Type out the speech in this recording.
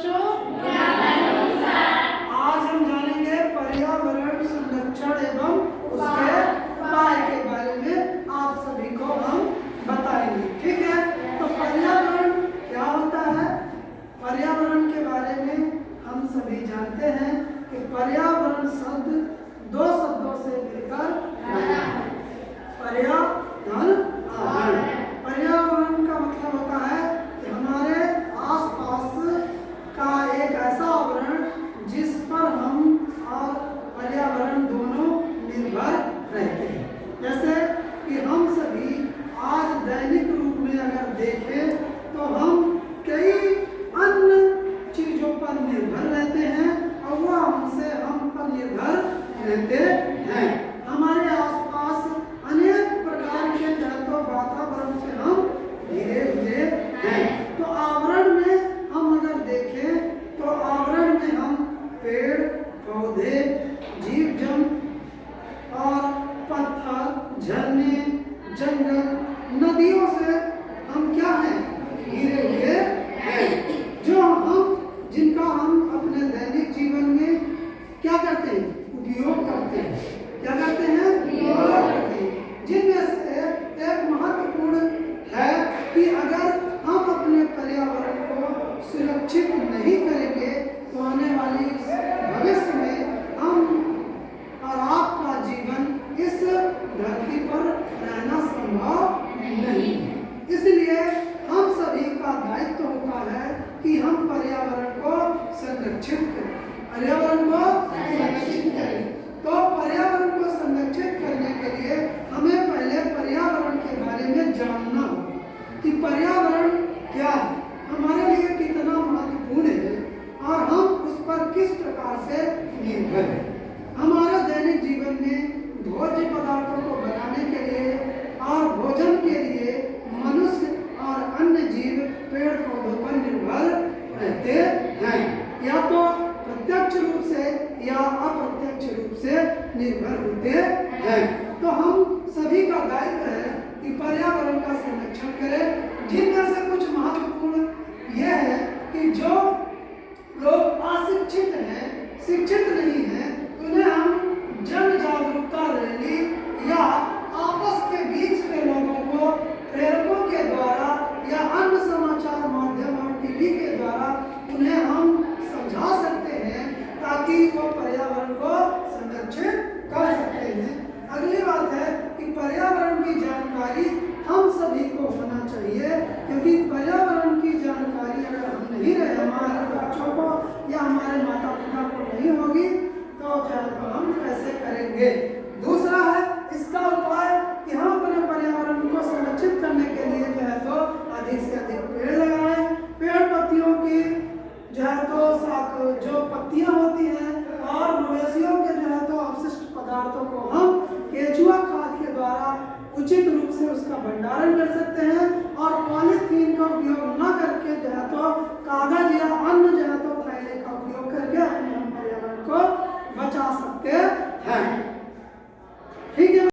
बच्चों? आज हम जानेंगे पर्यावरण संरक्षण एवं उसके उपाय के बारे में आप सभी को हम बताएंगे। ठीक है, तो पर्यावरण क्या होता है? पर्यावरण के बारे में हम सभी जानते हैं कि पर्यावरण शब्द दो शब्दों से मिलकर बना है। पर्यावरण, पर्यावरण का मतलब होता है कि हमारे आसपास का एक ऐसा आवरण जिस पर हम और पर्यावरण दोनों निर्भर रहते हैं। जैसे कि हम सभी आज दैनिक रूप में अगर देखें तो हम कई अन्य चीजों पर निर्भर रहते हैं और वह हमसे हम पर निर्भर रहते हैं। हमारे आसपास अनेक प्रकार के वातावरण से हम घिरे हुए हैं। तो आवरण में हम अगर देखें तो आवरण में हम पेड़ पौधे, जीव जंतु और पत्थर, झरने, जंगल, नदियों से हम क्या हैं? घिरे हुए हैं, जो जिनका हम अपने दैनिक जीवन में क्या करते हैं? उपयोग करते हैं। क्या करते हैं? उपयोग करते हैं। जिनमें से एक महत्वपूर्ण है कि अगर हम अपने पर्यावरण को सुरक्षित नहीं करेंगे तो आने वाली भविष्य में हम और आपका जीवन इस धरती पर रहना संभव नहीं है। इसलिए हम सभी का दायित्व होता है कि हम पर्यावरण को संरक्षित करें। पर्यावरण को संरक्षित करें। तो पर्यावरण को संरक्षित करने के लिए हमें पहले पर्यावरण के बारे में जानना होगा कि पर्यावरण क्या है, हमारे लिए कितना महत्वपूर्ण है और हम उस पर किस प्रकार से निर्भर हैं। हमारे दैनिक जीवन में भोज्य पदार्थों को बनाने के लिए और भोजन के लिए मनुष्य और अन्य जीव पेड़ पौधों पर निर्भर रहते हैं, या तो प्रत्यक्ष रूप से या अप्रत्यक्ष रूप से निर्भर होते हैं। तो हम सभी का दायित्व है कि पर्यावरण का संरक्षण करें। जिनमें से कुछ महत्वपूर्ण यह है कि जो लोग अशिक्षित हैं, शिक्षित नहीं हैं, उन्हें हम जन जागरूकता रैली या आपस के बीच के लोगों को प्रेरकों के द्वारा या अन्य समाचार माध्यम और टीवी के द्वारा उन्हें हम समझा सकते हैं ताकि वो पर्यावरण को संरक्षित कर सकते हैं। अगली बात है कि पर्यावरण की जानकारी हम सभी को होना चाहिए, क्योंकि पर्यावरण की जानकारी अगर हम नहीं रहे, हमारे बच्चों को या हमारे माता पिता को नहीं होगी तो हम कैसे करेंगे। दूसरा है इसका उपाय कि हम अपने पर्यावरण को संरक्षित करने के लिए जो है तो अधिक से अधिक पेड़ लगाएं। पेड़ पत्तियों की जो है तो जो पत्तियां होती हैं और मवेशियों के जो है तो अवशिष्ट पदार्थों को